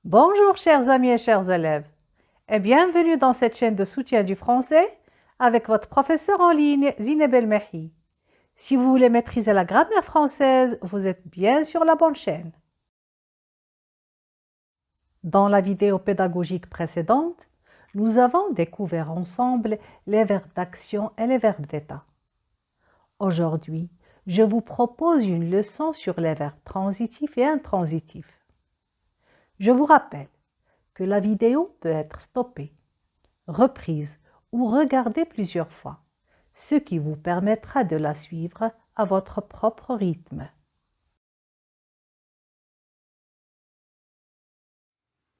Bonjour chers amis et chers élèves et bienvenue dans cette chaîne de soutien du français avec votre professeur en ligne Zineb El Mehi. Si vous voulez maîtriser la grammaire française, vous êtes bien sur la bonne chaîne. Dans la vidéo pédagogique précédente, nous avons découvert ensemble les verbes d'action et les verbes d'état. Aujourd'hui, je vous propose une leçon sur les verbes transitifs et intransitifs. Je vous rappelle que la vidéo peut être stoppée, reprise ou regardée plusieurs fois, ce qui vous permettra de la suivre à votre propre rythme.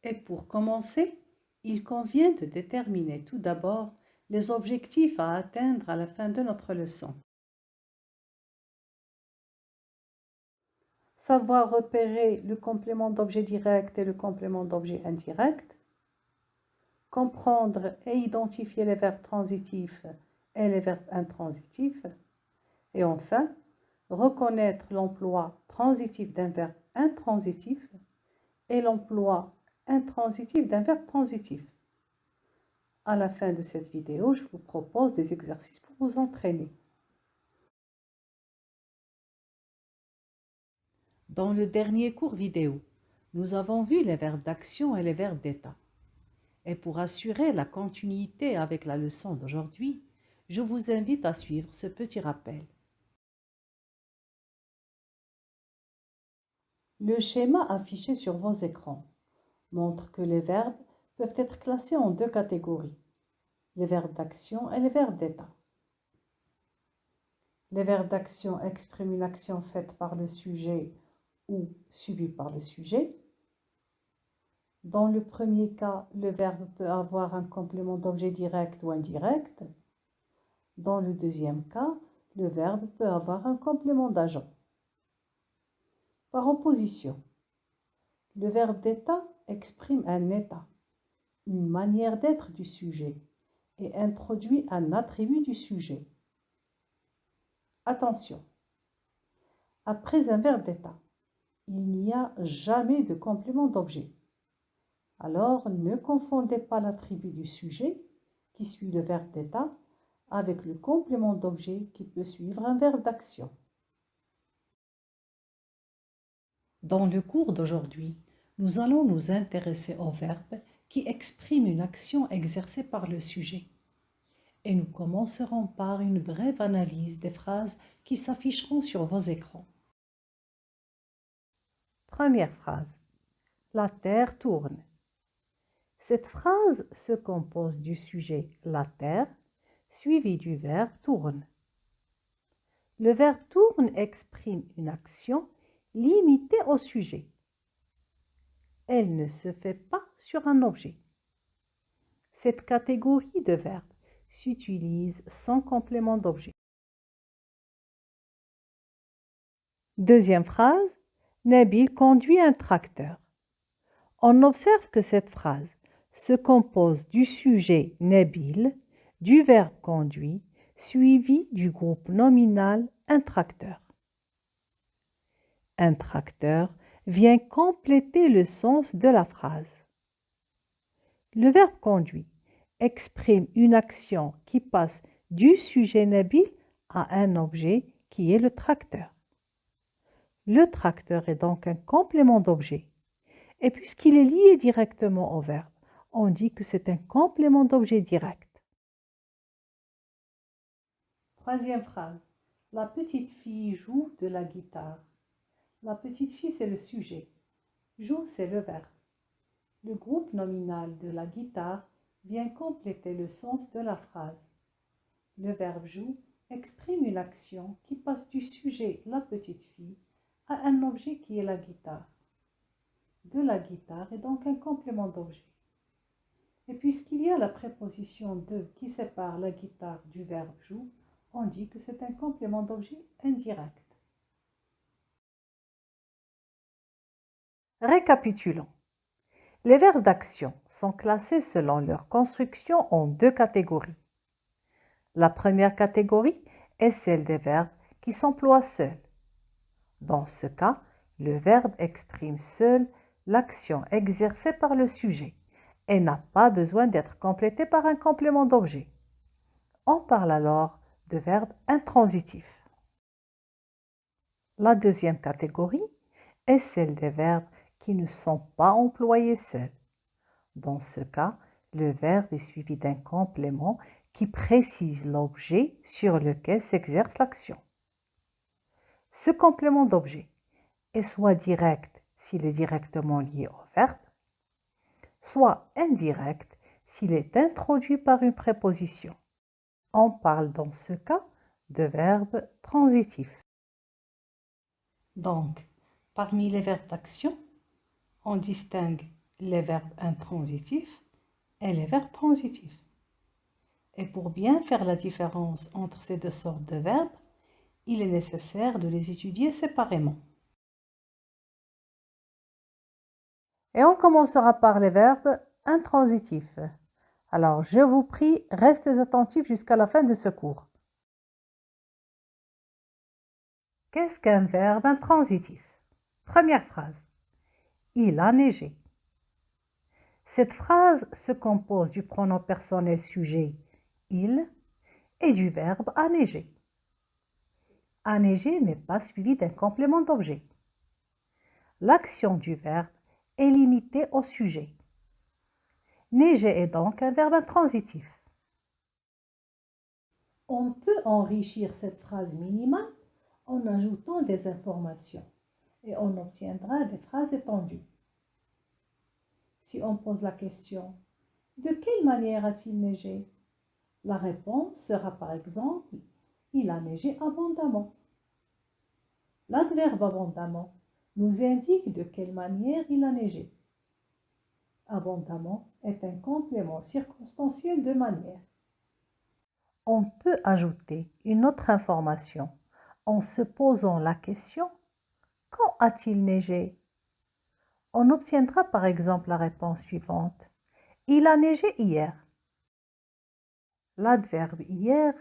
Et pour commencer, il convient de déterminer tout d'abord les objectifs à atteindre à la fin de notre leçon. Savoir repérer le complément d'objet direct et le complément d'objet indirect, comprendre et identifier les verbes transitifs et les verbes intransitifs, et enfin, reconnaître l'emploi transitif d'un verbe intransitif et l'emploi intransitif d'un verbe transitif. À la fin de cette vidéo, je vous propose des exercices pour vous entraîner. Dans le dernier cours vidéo, nous avons vu les verbes d'action et les verbes d'état. Et pour assurer la continuité avec la leçon d'aujourd'hui, je vous invite à suivre ce petit rappel. Le schéma affiché sur vos écrans montre que les verbes peuvent être classés en deux catégories, les verbes d'action et les verbes d'état. Les verbes d'action expriment une action faite par le sujet ou subie par le sujet. Dans le premier cas, le verbe peut avoir un complément d'objet direct ou indirect. Dans le deuxième cas, le verbe peut avoir un complément d'agent. Par opposition, le verbe d'état exprime un état, une manière d'être du sujet, et introduit un attribut du sujet. Attention, après un verbe d'état, il n'y a jamais de complément d'objet. Alors, ne confondez pas l'attribut du sujet, qui suit le verbe d'état, avec le complément d'objet qui peut suivre un verbe d'action. Dans le cours d'aujourd'hui, nous allons nous intéresser aux verbes qui expriment une action exercée par le sujet. Et nous commencerons par une brève analyse des phrases qui s'afficheront sur vos écrans. Première phrase. La Terre tourne. Cette phrase se compose du sujet « la Terre » suivi du verbe « tourne ». Le verbe « tourne » exprime une action limitée au sujet. Elle ne se fait pas sur un objet. Cette catégorie de verbes s'utilise sans complément d'objet. Deuxième phrase, Nabil conduit un tracteur. On observe que cette phrase se compose du sujet Nabil, du verbe conduit, suivi du groupe nominal un tracteur. Un tracteur vient compléter le sens de la phrase. Le verbe conduit exprime une action qui passe du sujet Nabil à un objet qui est le tracteur. Le tracteur est donc un complément d'objet. Et puisqu'il est lié directement au verbe, on dit que c'est un complément d'objet direct. Troisième phrase. La petite fille joue de la guitare. La petite fille, c'est le sujet. Joue, c'est le verbe. Le groupe nominal de la guitare vient compléter le sens de la phrase. Le verbe joue exprime une action qui passe du sujet la petite fille à un objet qui est la guitare. De la guitare est donc un complément d'objet. Et puisqu'il y a la préposition de qui sépare la guitare du verbe joue, on dit que c'est un complément d'objet indirect. Récapitulons. Les verbes d'action sont classés selon leur construction en deux catégories. La première catégorie est celle des verbes qui s'emploient seuls. Dans ce cas, le verbe exprime seul l'action exercée par le sujet et n'a pas besoin d'être complétée par un complément d'objet. On parle alors de verbe intransitif. La deuxième catégorie est celle des verbes qui ne sont pas employés seuls. Dans ce cas, le verbe est suivi d'un complément qui précise l'objet sur lequel s'exerce l'action. Ce complément d'objet est soit direct s'il est directement lié au verbe, soit indirect s'il est introduit par une préposition. On parle dans ce cas de verbe transitif. Donc, parmi les verbes d'action, on distingue les verbes intransitifs et les verbes transitifs. Et pour bien faire la différence entre ces deux sortes de verbes, il est nécessaire de les étudier séparément. Et on commencera par les verbes intransitifs. Alors, je vous prie, restez attentifs jusqu'à la fin de ce cours. Qu'est-ce qu'un verbe intransitif? Première phrase. Il a neigé. Cette phrase se compose du pronom personnel sujet il et du verbe a neigé. A neiger n'est pas suivi d'un complément d'objet. L'action du verbe est limitée au sujet. Neiger est donc un verbe intransitif. On peut enrichir cette phrase minimale en ajoutant des informations et on obtiendra des phrases étendues. Si on pose la question « De quelle manière a-t-il neigé ?» La réponse sera par exemple « Il a neigé abondamment ». L'adverbe abondamment nous indique de quelle manière il a neigé. Abondamment est un complément circonstanciel de manière. On peut ajouter une autre information en se posant la question « Quand a-t-il neigé ?» On obtiendra par exemple la réponse suivante « Il a neigé hier ». L'adverbe hier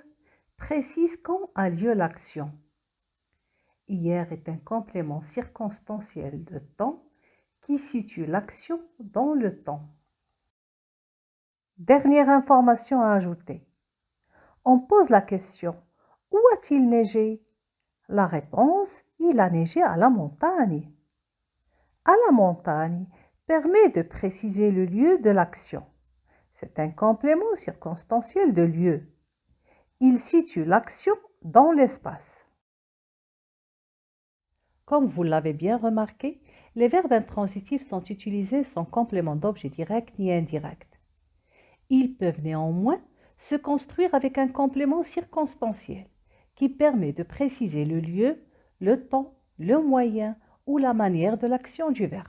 précise quand a lieu l'action. Hier est un complément circonstanciel de temps qui situe l'action dans le temps. Dernière information à ajouter. On pose la question « Où a-t-il neigé ?» La réponse « Il a neigé à la montagne ». À la montagne permet de préciser le lieu de l'action. C'est un complément circonstanciel de lieu. Il situe l'action dans l'espace. Comme vous l'avez bien remarqué, les verbes intransitifs sont utilisés sans complément d'objet direct ni indirect. Ils peuvent néanmoins se construire avec un complément circonstanciel qui permet de préciser le lieu, le temps, le moyen ou la manière de l'action du verbe.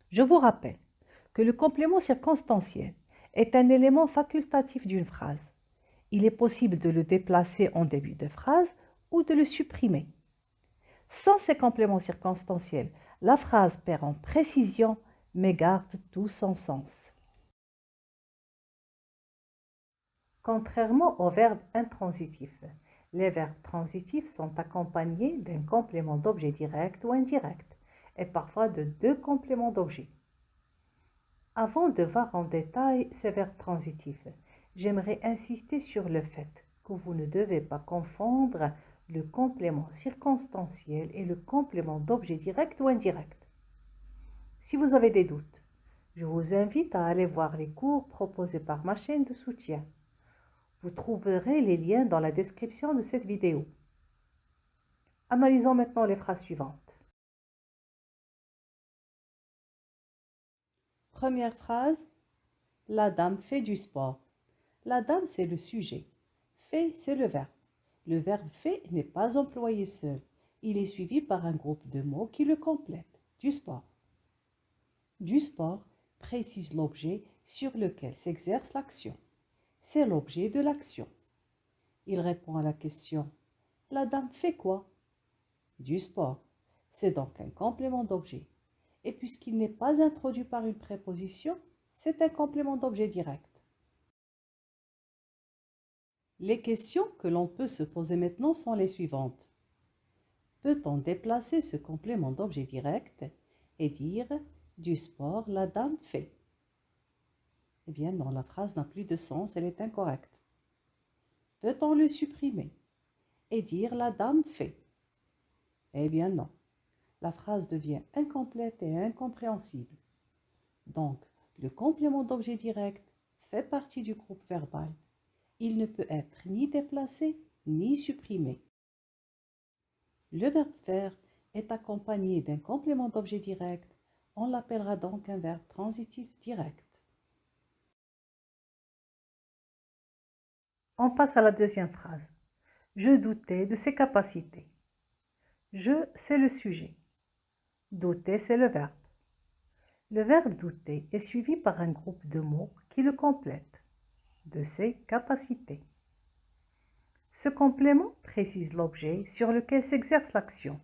Je vous rappelle que le complément circonstanciel est un élément facultatif d'une phrase. Il est possible de le déplacer en début de phrase ou de le supprimer. Sans ces compléments circonstanciels, la phrase perd en précision mais garde tout son sens. Contrairement aux verbes intransitifs, les verbes transitifs sont accompagnés d'un complément d'objet direct ou indirect et parfois de deux compléments d'objet. Avant de voir en détail ces verbes transitifs, j'aimerais insister sur le fait que vous ne devez pas confondre le complément circonstanciel et le complément d'objet direct ou indirect. Si vous avez des doutes, je vous invite à aller voir les cours proposés par ma chaîne de soutien. Vous trouverez les liens dans la description de cette vidéo. Analysons maintenant les phrases suivantes. Première phrase, la dame fait du sport. La dame, c'est le sujet. Fait, c'est le verbe. Le verbe fait n'est pas employé seul. Il est suivi par un groupe de mots qui le complètent. Du sport. Du sport précise l'objet sur lequel s'exerce l'action. C'est l'objet de l'action. Il répond à la question « La dame fait quoi ?» Du sport. C'est donc un complément d'objet. Et puisqu'il n'est pas introduit par une préposition, c'est un complément d'objet direct. Les questions que l'on peut se poser maintenant sont les suivantes. Peut-on déplacer ce complément d'objet direct et dire « du sport, la dame fait ». Eh bien non, la phrase n'a plus de sens, elle est incorrecte. Peut-on le supprimer et dire « la dame fait ». Eh bien non, la phrase devient incomplète et incompréhensible. Donc, le complément d'objet direct fait partie du groupe verbal. Il ne peut être ni déplacé ni supprimé. Le verbe faire est accompagné d'un complément d'objet direct. On l'appellera donc un verbe transitif direct. On passe à la deuxième phrase. Je doutais de ses capacités. Je, c'est le sujet. Douter, c'est le verbe. Le verbe douter est suivi par un groupe de mots qui le complètent. De ses capacités. Ce complément précise l'objet sur lequel s'exerce l'action.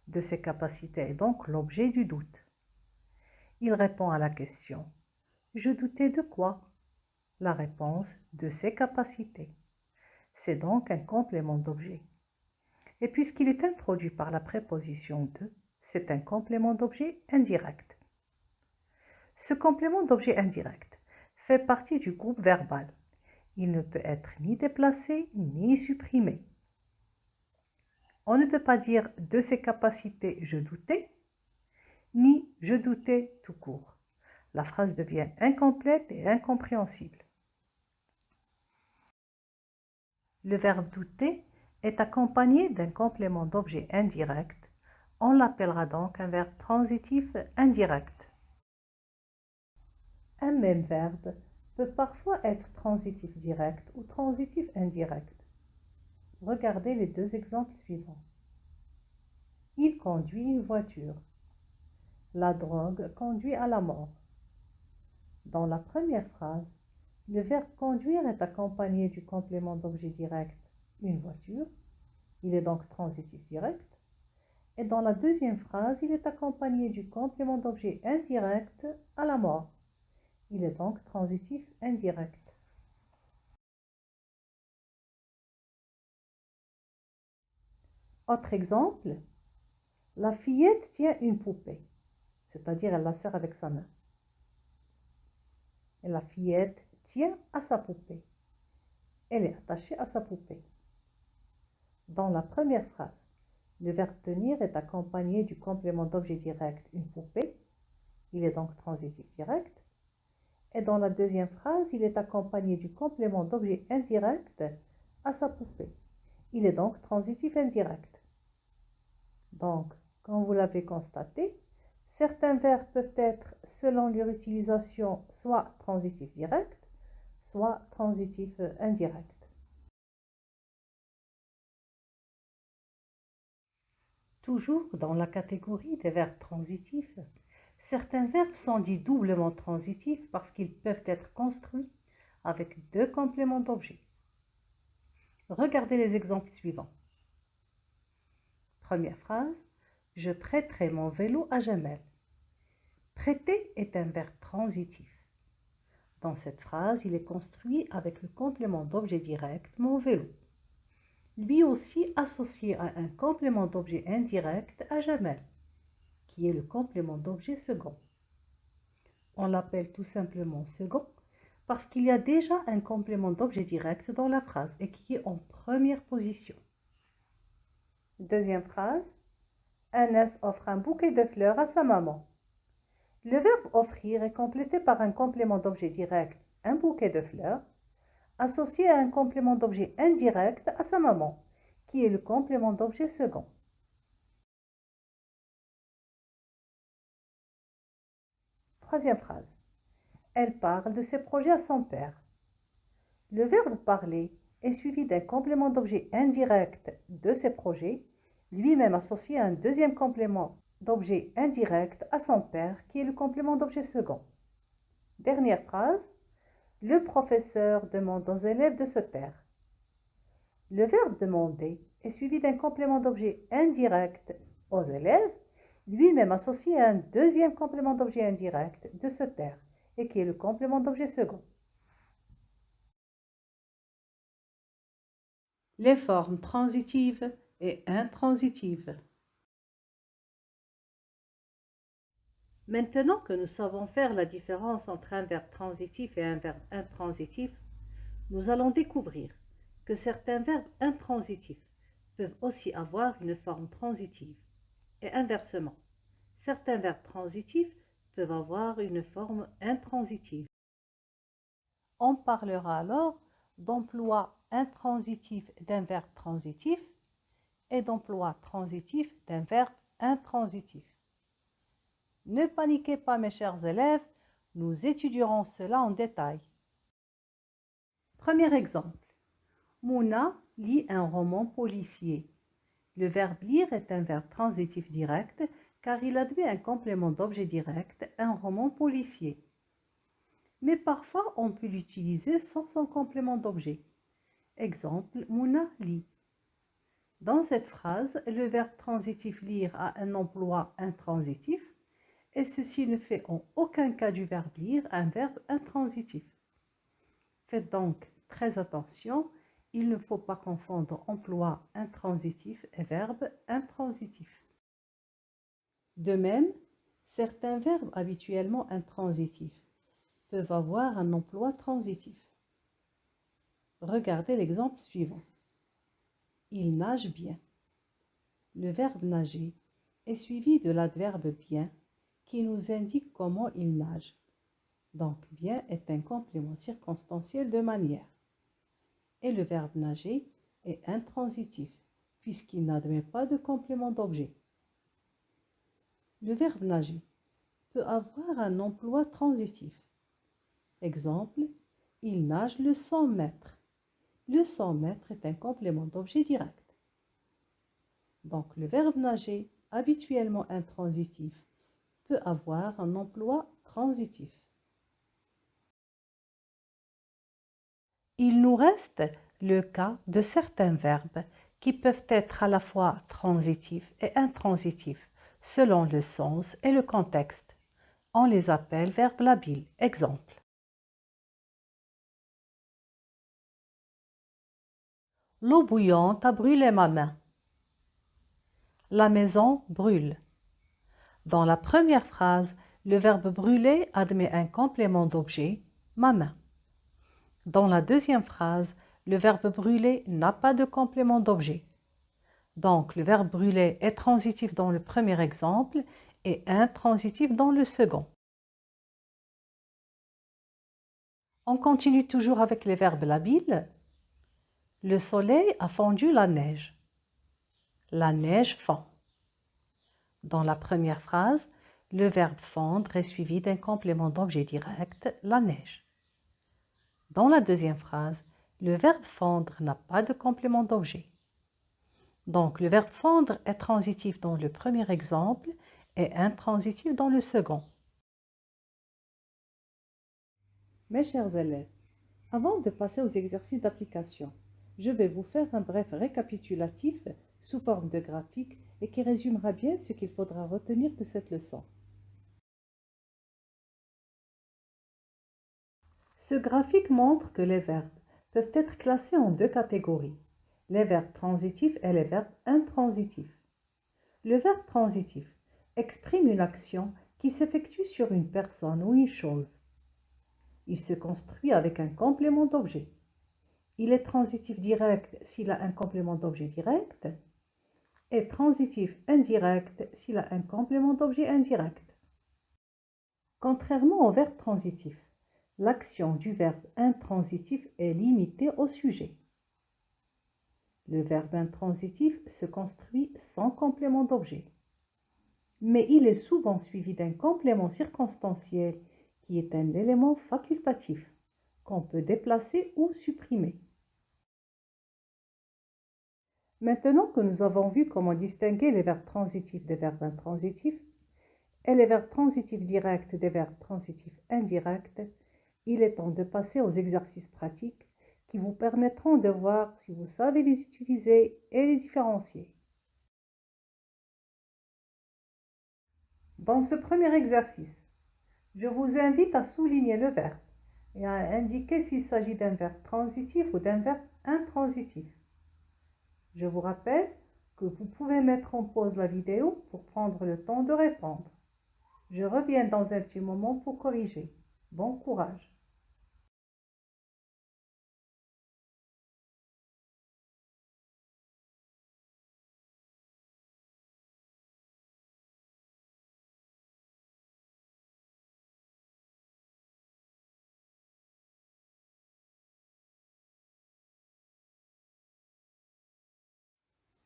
De ses capacités est donc l'objet du doute. Il répond à la question « Je doutais de quoi ?» La réponse « de ses capacités ». C'est donc un complément d'objet. Et puisqu'il est introduit par la préposition « de », c'est un complément d'objet indirect. Ce complément d'objet indirect fait partie du groupe verbal. Il ne peut être ni déplacé ni supprimé. On ne peut pas dire « de ses capacités, je doutais » ni « je doutais tout court ». La phrase devient incomplète et incompréhensible. Le verbe douter est accompagné d'un complément d'objet indirect. On l'appellera donc un verbe transitif indirect. Un même verbe peut parfois être transitif direct ou transitif indirect. Regardez les deux exemples suivants. Il conduit une voiture. La drogue conduit à la mort. Dans la première phrase, le verbe conduire est accompagné du complément d'objet direct une voiture. Il est donc transitif direct. Et dans la deuxième phrase, il est accompagné du complément d'objet indirect à la mort. Il est donc transitif indirect. Autre exemple, la fillette tient une poupée, c'est-à-dire elle la serre avec sa main. Et la fillette tient à sa poupée. Elle est attachée à sa poupée. Dans la première phrase, le verbe tenir est accompagné du complément d'objet direct une poupée. Il est donc transitif direct. Et dans la deuxième phrase, il est accompagné du complément d'objet indirect à sa poupée. Il est donc transitif indirect. Donc, comme vous l'avez constaté, certains verbes peuvent être, selon leur utilisation, soit transitif direct, soit transitif indirect. Toujours dans la catégorie des verbes transitifs, certains verbes sont dits doublement transitifs parce qu'ils peuvent être construits avec deux compléments d'objet. Regardez les exemples suivants. Première phrase, je prêterai mon vélo à Jamel. Prêter est un verbe transitif. Dans cette phrase, il est construit avec le complément d'objet direct mon vélo. Lui aussi associé à un complément d'objet indirect à Jamel, qui est le complément d'objet second. On l'appelle tout simplement second parce qu'il y a déjà un complément d'objet direct dans la phrase et qui est en première position. Deuxième phrase, Agnès offre un bouquet de fleurs à sa maman. Le verbe offrir est complété par un complément d'objet direct, un bouquet de fleurs, associé à un complément d'objet indirect à sa maman, qui est le complément d'objet second. Troisième phrase. Elle parle de ses projets à son père. Le verbe parler est suivi d'un complément d'objet indirect de ses projets, lui-même associé à un deuxième complément d'objet indirect à son père, qui est le complément d'objet second. Dernière phrase. Le professeur demande aux élèves de se taire. Le verbe demander est suivi d'un complément d'objet indirect aux élèves, lui-même associé à un deuxième complément d'objet indirect de se taire, et qui est le complément d'objet second. Les formes transitives et intransitive. Maintenant que nous savons faire la différence entre un verbe transitif et un verbe intransitif, nous allons découvrir que certains verbes intransitifs peuvent aussi avoir une forme transitive et inversement, certains verbes transitifs peuvent avoir une forme intransitive. On parlera alors d'emploi intransitif d'un verbe transitif et d'emploi transitif d'un verbe intransitif. Ne paniquez pas mes chers élèves, nous étudierons cela en détail. Premier exemple. Mouna lit un roman policier. Le verbe lire est un verbe transitif direct car il admet un complément d'objet direct, un roman policier. Mais parfois on peut l'utiliser sans son complément d'objet. Exemple, Mouna lit. Dans cette phrase, le verbe transitif lire a un emploi intransitif et ceci ne fait en aucun cas du verbe lire un verbe intransitif. Faites donc très attention, il ne faut pas confondre emploi intransitif et verbe intransitif. De même, certains verbes habituellement intransitifs peuvent avoir un emploi transitif. Regardez l'exemple suivant. Il nage bien. Le verbe nager est suivi de l'adverbe bien qui nous indique comment il nage. Donc, bien est un complément circonstanciel de manière. Et le verbe nager est intransitif puisqu'il n'admet pas de complément d'objet. Le verbe nager peut avoir un emploi transitif. Exemple, il nage le 100 mètres. Le 100 mètres est un complément d'objet direct. Donc, le verbe nager, habituellement intransitif, peut avoir un emploi transitif. Il nous reste le cas de certains verbes qui peuvent être à la fois transitifs et intransitifs selon le sens et le contexte. On les appelle verbes labiles. Exemple. L'eau bouillante a brûlé ma main. La maison brûle. Dans la première phrase, le verbe brûler admet un complément d'objet, ma main. Dans la deuxième phrase, le verbe brûler n'a pas de complément d'objet. Donc, le verbe brûler est transitif dans le premier exemple et intransitif dans le second. On continue toujours avec les verbes labiles. Le soleil a fondu la neige. La neige fond. Dans la première phrase, le verbe fondre est suivi d'un complément d'objet direct, la neige. Dans la deuxième phrase, le verbe fondre n'a pas de complément d'objet. Donc, le verbe fondre est transitif dans le premier exemple et intransitif dans le second. Mes chers élèves, avant de passer aux exercices d'application, je vais vous faire un bref récapitulatif sous forme de graphique et qui résumera bien ce qu'il faudra retenir de cette leçon. Ce graphique montre que les verbes peuvent être classés en deux catégories, les verbes transitifs et les verbes intransitifs. Le verbe transitif exprime une action qui s'effectue sur une personne ou une chose. Il se construit avec un complément d'objet. Il est transitif direct s'il a un complément d'objet direct et transitif indirect s'il a un complément d'objet indirect. Contrairement au verbe transitif, l'action du verbe intransitif est limitée au sujet. Le verbe intransitif se construit sans complément d'objet, mais il est souvent suivi d'un complément circonstanciel qui est un élément facultatif qu'on peut déplacer ou supprimer. Maintenant que nous avons vu comment distinguer les verbes transitifs des verbes intransitifs et les verbes transitifs directs des verbes transitifs indirects, il est temps de passer aux exercices pratiques qui vous permettront de voir si vous savez les utiliser et les différencier. Dans ce premier exercice, je vous invite à souligner le verbe et à indiquer s'il s'agit d'un verbe transitif ou d'un verbe intransitif. Je vous rappelle que vous pouvez mettre en pause la vidéo pour prendre le temps de répondre. Je reviens dans un petit moment pour corriger. Bon courage!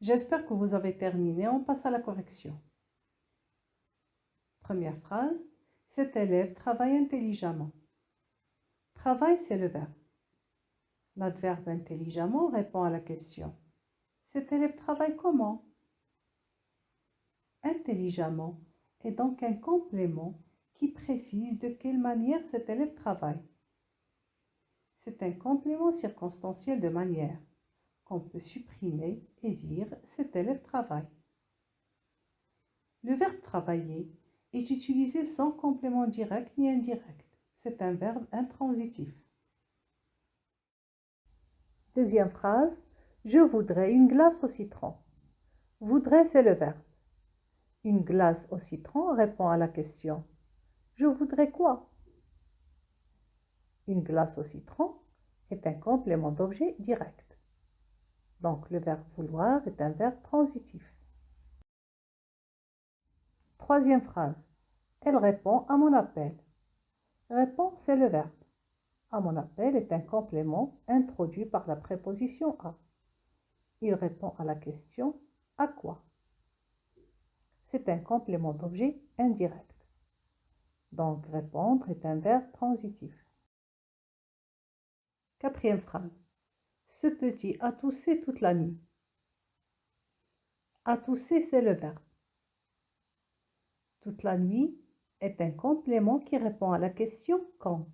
J'espère que vous avez terminé. On passe à la correction. Première phrase. Cet élève travaille intelligemment. Travail, c'est le verbe. L'adverbe intelligemment répond à la question. Cet élève travaille comment? Intelligemment est donc un complément qui précise de quelle manière cet élève travaille. C'est un complément circonstanciel de manière qu'on peut supprimer et dire cet élève travaille. Le verbe travailler est utilisé sans complément direct ni indirect. C'est un verbe intransitif. Deuxième phrase. Je voudrais une glace au citron. Voudrais, c'est le verbe. Une glace au citron répond à la question. Je voudrais quoi? Une glace au citron est un complément d'objet direct. Donc, le verbe vouloir est un verbe transitif. Troisième phrase. Elle répond à mon appel. Répond, c'est le verbe. À mon appel est un complément introduit par la préposition à. Il répond à la question à quoi? C'est un complément d'objet indirect. Donc, répondre est un verbe transitif. Quatrième phrase. Ce petit a toussé toute la nuit. A toussé, c'est le verbe. Toute la nuit est un complément qui répond à la question quand.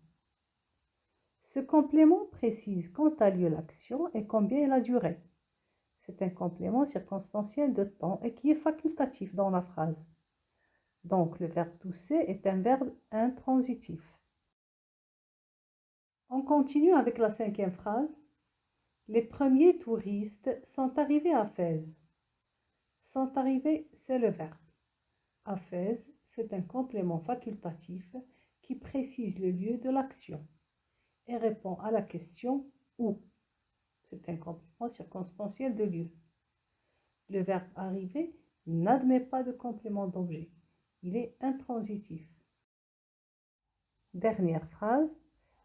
Ce complément précise quand a lieu l'action et combien elle a duré. C'est un complément circonstanciel de temps et qui est facultatif dans la phrase. Donc, le verbe tousser est un verbe intransitif. On continue avec la cinquième phrase. Les premiers touristes sont arrivés à Fès. Sont arrivés, c'est le verbe. À Fès, c'est un complément facultatif qui précise le lieu de l'action et répond à la question où. C'est un complément circonstanciel de lieu. Le verbe arriver n'admet pas de complément d'objet. Il est intransitif. Dernière phrase.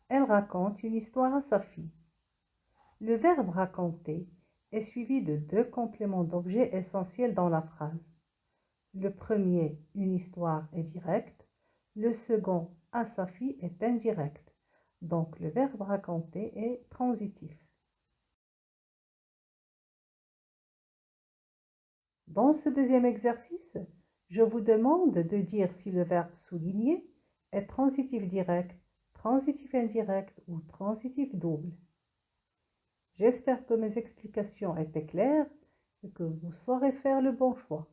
Elle raconte une histoire à sa fille. Le verbe raconter est suivi de deux compléments d'objet essentiels dans la phrase. Le premier, une histoire, est direct. Le second, à sa fille, est indirect. Donc, le verbe raconter est transitif. Dans ce deuxième exercice, je vous demande de dire si le verbe souligner est transitif direct, transitif indirect ou transitif double. J'espère que mes explications étaient claires et que vous saurez faire le bon choix.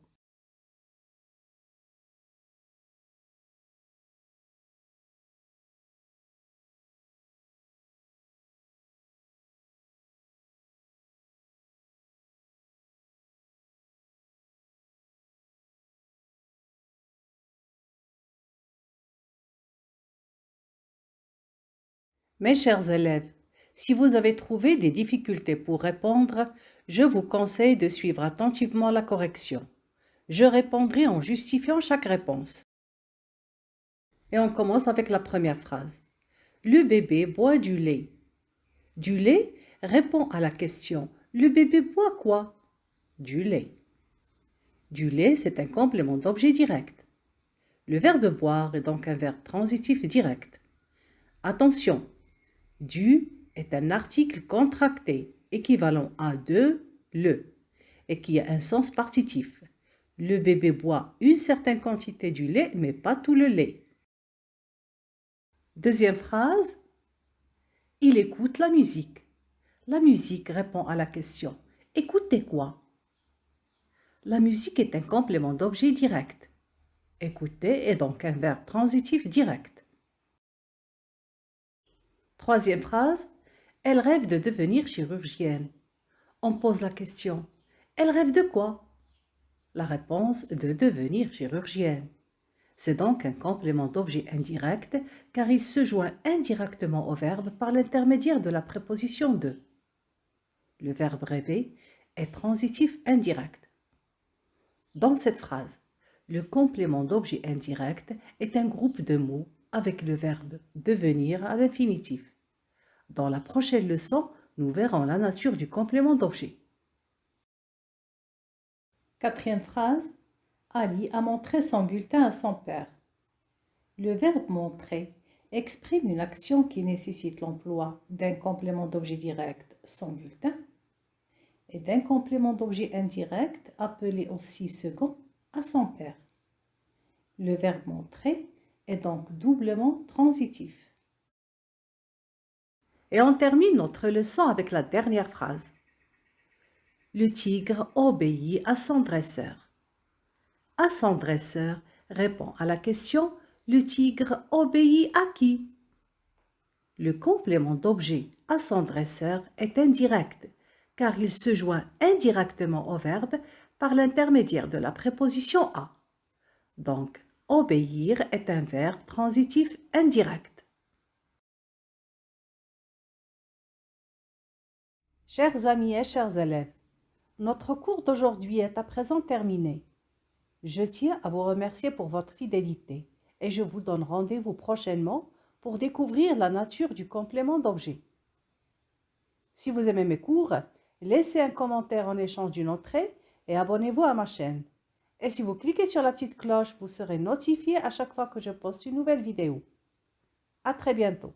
Mes chers élèves, si vous avez trouvé des difficultés pour répondre, je vous conseille de suivre attentivement la correction. Je répondrai en justifiant chaque réponse. Et on commence avec la première phrase. Le bébé boit du lait. Du lait répond à la question. Le bébé boit quoi? Du lait. Du lait, c'est un complément d'objet direct. Le verbe boire est donc un verbe transitif direct. Attention, du est un article contracté équivalent à de, le, et qui a un sens partitif. Le bébé boit une certaine quantité du lait, mais pas tout le lait. Deuxième phrase. Il écoute la musique. La musique répond à la question. Écoutez quoi? La musique est un complément d'objet direct. Écouter est donc un verbe transitif direct. Troisième phrase. Elle rêve de devenir chirurgienne. On pose la question. Elle rêve de quoi? La réponse de devenir chirurgienne. C'est donc un complément d'objet indirect car il se joint indirectement au verbe par l'intermédiaire de la préposition de. Le verbe rêver est transitif indirect. Dans cette phrase, le complément d'objet indirect est un groupe de mots avec le verbe devenir à l'infinitif. Dans la prochaine leçon, nous verrons la nature du complément d'objet. Quatrième phrase. Ali a montré son bulletin à son père. Le verbe montrer exprime une action qui nécessite l'emploi d'un complément d'objet direct, son bulletin, et d'un complément d'objet indirect, appelé aussi second, à son père. Le verbe montrer est donc doublement transitif. Et on termine notre leçon avec la dernière phrase. Le tigre obéit à son dresseur. À son dresseur répond à la question « Le tigre obéit à qui ?» Le complément d'objet à son dresseur est indirect, car il se joint indirectement au verbe par l'intermédiaire de la préposition à. Donc, obéir est un verbe transitif indirect. Chers amis et chers élèves, notre cours d'aujourd'hui est à présent terminé. Je tiens à vous remercier pour votre fidélité et je vous donne rendez-vous prochainement pour découvrir la nature du complément d'objet. Si vous aimez mes cours, laissez un commentaire en échange d'une entrée et abonnez-vous à ma chaîne. Et si vous cliquez sur la petite cloche, vous serez notifié à chaque fois que je poste une nouvelle vidéo. À très bientôt.